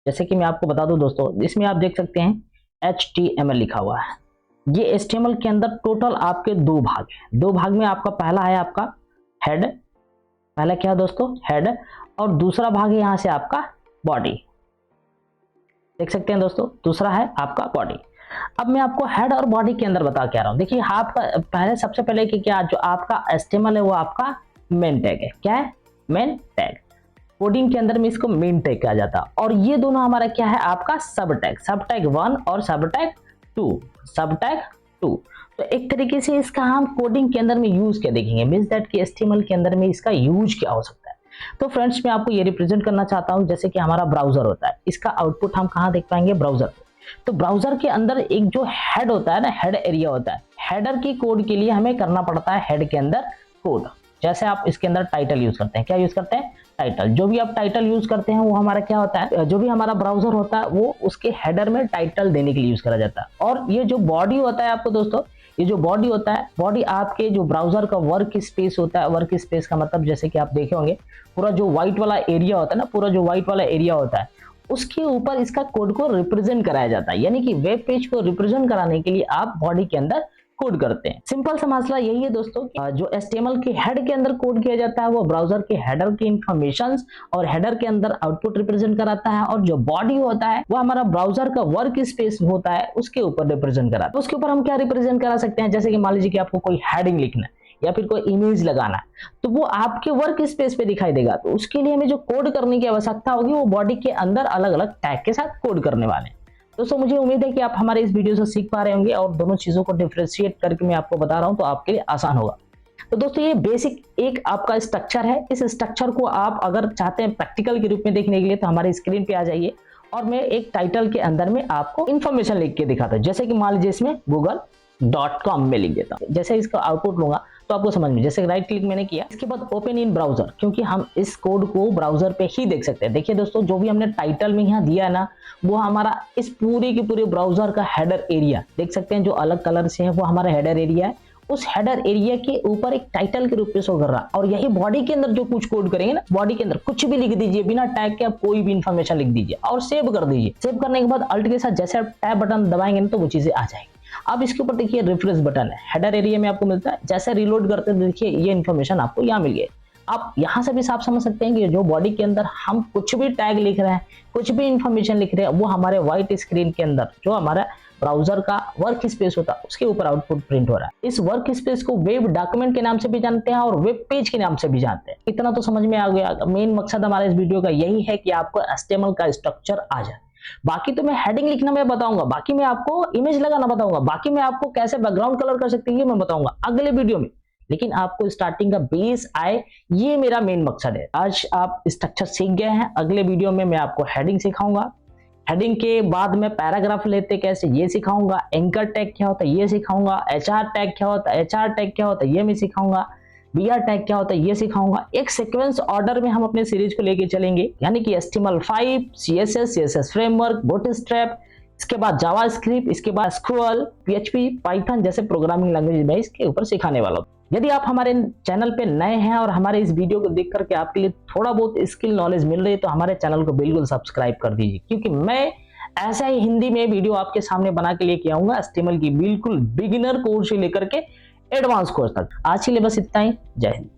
जैसे कि मैं आपको बता दूं दोस्तों, इसमें आप देख सकते हैं HTML लिखा हुआ है। ये HTML के अंदर टोटल आपके दो भाग हैं। दो भाग में आपका पहला है आपका हेड, पहला क्या है दोस्तों, हेड, और दूसरा भाग है यहाँ से आपका बॉडी। देख सकते हैं दोस्तों, दूसरा है आपका बॉडी। अब मैं आपको हेड और बॉडी के अंदर बता के आ रहा हूँ। देखिए आपका पहले सबसे पहले कि क्या जो आपका HTML है वो आपका मेन टैग है। क्या है? Main tag. कोडिंग के अंदर में इसको मेन टैग कहा जाता है। और ये दोनों हमारा क्या है, आपका सब टैग, सब टैग 1 और सब टैग 2, सब टैग 2। तो एक तरीके से इसका हम कोडिंग के अंदर में यूज क्या देखेंगे, मींस दैट कि HTML के अंदर में इसका यूज क्या हो सकता है। तो फ्रेंड्स मैं आपको ये रिप्रेजेंट करना चाहता हूं, जैसे कि हमारा ब्राउजर होता है, इसका आउटपुट हम कहां देख पाएंगे, ब्राउजर। तो ब्राउजर के अंदर एक जो हेड होता है ना, हेड एरिया होता है, हेडर की कोड के लिए हमें करना पड़ता है हेड के अंदर कोड। जैसे आप इसके अंदर टाइटल यूज करते हैं, क्या यूज करते हैं, टाइटल। जो भी आप टाइटल यूज करते हैं वो हमारा क्या होता है, जो भी हमारा ब्राउजर होता है वो उसके हेडर में टाइटल देने के लिए यूज करा जाता है। और ये जो बॉडी होता है आपको दोस्तों, ये जो बॉडी होता है, बॉडी आपके जो ब्राउजर का वर्क स्पेस होता है। वर्क स्पेस का मतलब जैसे कि आप देखे होंगे, पूरा जो व्हाइट वाला एरिया होता है ना, पूरा जो व्हाइट वाला एरिया होता है उसके ऊपर इसका कोड को रिप्रेजेंट कराया जाता है। यानी कि वेब पेज को रिप्रेजेंट कराने के लिए आप बॉडी के अंदर कोड करते हैं। सिंपल सा मसला यही है दोस्तों, जो HTML के हेड के अंदर कोड किया जाता है वो ब्राउजर के हेडर की इंफॉर्मेशंस और हेडर के अंदर आउटपुट रिप्रेजेंट कराता है, और जो बॉडी होता है वो हमारा ब्राउजर का वर्क स्पेस होता है उसके ऊपर रिप्रेजेंट कराता है। तो उसके ऊपर हम क्या रिप्रेजेंट करा सकते हैं, जैसे कि मान लीजिए कि आपको कोई हेडिंग लिखना है या फिर कोई इमेज लगाना है, तो वो आपके वर्क स्पेस पे दिखाई देगा। तो उसके लिए हमें जो कोड करने की आवश्यकता होगी वो बॉडी के अंदर अलग अलग टैग के साथ कोड करने वाले हैं। दोस्तों मुझे उम्मीद है कि आप हमारे इस वीडियो से सीख पा रहे होंगे, और दोनों चीजों को डिफरेंशिएट करके मैं आपको बता रहा हूं तो आपके लिए आसान होगा। तो दोस्तों ये बेसिक एक आपका स्ट्रक्चर है। इस स्ट्रक्चर को आप अगर चाहते हैं प्रैक्टिकल के रूप में देखने के लिए तो हमारे स्क्रीन पे आ जाइए, और मैं एक टाइटल के अंदर में आपको इंफॉर्मेशन लिख के दिखाता हूं। जैसे कि मान लीजिए इसमें google.com में लिख देता हूं। जैसे इसका आउटपुट लूंगा तो आपको समझ में, जैसे राइट क्लिक मैंने किया, इसके बाद ओपन इन ब्राउजर, क्योंकि हम इस कोड को ब्राउजर पे ही देख सकते हैं। देखिए दोस्तों, जो भी हमने टाइटल में यहाँ दिया है ना, वो हमारा इस पूरे के पूरे ब्राउजर का हेडर एरिया देख सकते हैं, जो अलग कलर से है वो हमारा हेडर एरिया है। उस हेडर एरिया के ऊपर एक टाइटल के रूप में शो कर रहा है, और यही बॉडी के अंदर जो कुछ कोड करेंगे ना, बॉडी के अंदर कुछ भी लिख दीजिए, बिना टैग के आप कोई भी इंफॉर्मेशन लिख दीजिए और सेव कर दीजिए। सेव करने के बाद अल्ट के साथ जैसे आप टैब बटन दबाएंगे ना तो वो चीजें आ जाएंगी। अब इसके ऊपर देखिए रिफ्रेश बटन है, हेडर एरिया में आपको मिलता है। जैसे रिलोड करते हैं देखिए ये इन्फॉर्मेशन आपको यहाँ मिल गई। आप यहाँ से भी साफ समझ सकते हैं कि जो बॉडी के अंदर हम कुछ भी टैग लिख रहे हैं, कुछ भी इंफॉर्मेशन लिख रहे हैं, वो हमारे व्हाइट स्क्रीन के अंदर जो हमारा ब्राउजर का वर्क स्पेस होता है उसके ऊपर आउटपुट प्रिंट हो रहा है। इस वर्क स्पेस को वेब डॉक्यूमेंट के नाम से भी जानते हैं और वेब पेज के नाम से भी जानते हैं। इतना तो समझ में आ गया। मेन मकसद हमारे इस वीडियो का यही है कि आपको HTML का स्ट्रक्चर आ जाए। बाकी तो मैं हेडिंग लिखना मैं बताऊंगा, बाकी मैं आपको इमेज लगाना बताऊंगा, बाकी मैं आपको कैसे बैकग्राउंड कलर कर सकते हैं ये मैं बताऊंगा अगले वीडियो में। लेकिन आपको स्टार्टिंग का बेस आए, ये मेरा मेन मकसद है। आज आप स्ट्रक्चर सीख गए हैं, अगले वीडियो में मैं आपको हेडिंग सिखाऊंगा। हेडिंग के बाद मैं पैराग्राफ लेते कैसे ये सिखाऊंगा, एंकर टैग क्या होता है ये सिखाऊंगा, HR टैग क्या होता है, HR टैग क्या होता है ये मैं सिखाऊंगा, BR टैग क्या होता है ये सिखाऊंगा। एक सीक्वेंस ऑर्डर में हम अपने सीरीज को लेके चलेंगे, यानी कि HTML5, CSS फ्रेमवर्क, बूटस्ट्रैप, इसके बाद जावास्क्रिप्ट, इसके बाद स्क्रोल, PHP, पाइथन जैसे प्रोग्रामिंग लैंग्वेज में इसके ऊपर सिखाने वाला हूँ। यदि आप हमारे चैनल पे नए हैं और हमारे इस वीडियो को देख करके आपके लिए थोड़ा बहुत स्किल नॉलेज मिल रही है तो हमारे चैनल को बिल्कुल सब्सक्राइब कर दीजिए, क्योंकि मैं ऐसा ही हिंदी में वीडियो आपके सामने बना के लेके आऊंगा HTML की बिल्कुल बिगिनर कोर्स से लेकर के एडवांस कोर्स तक। आज के लिए बस इतना ही। जय हिंद।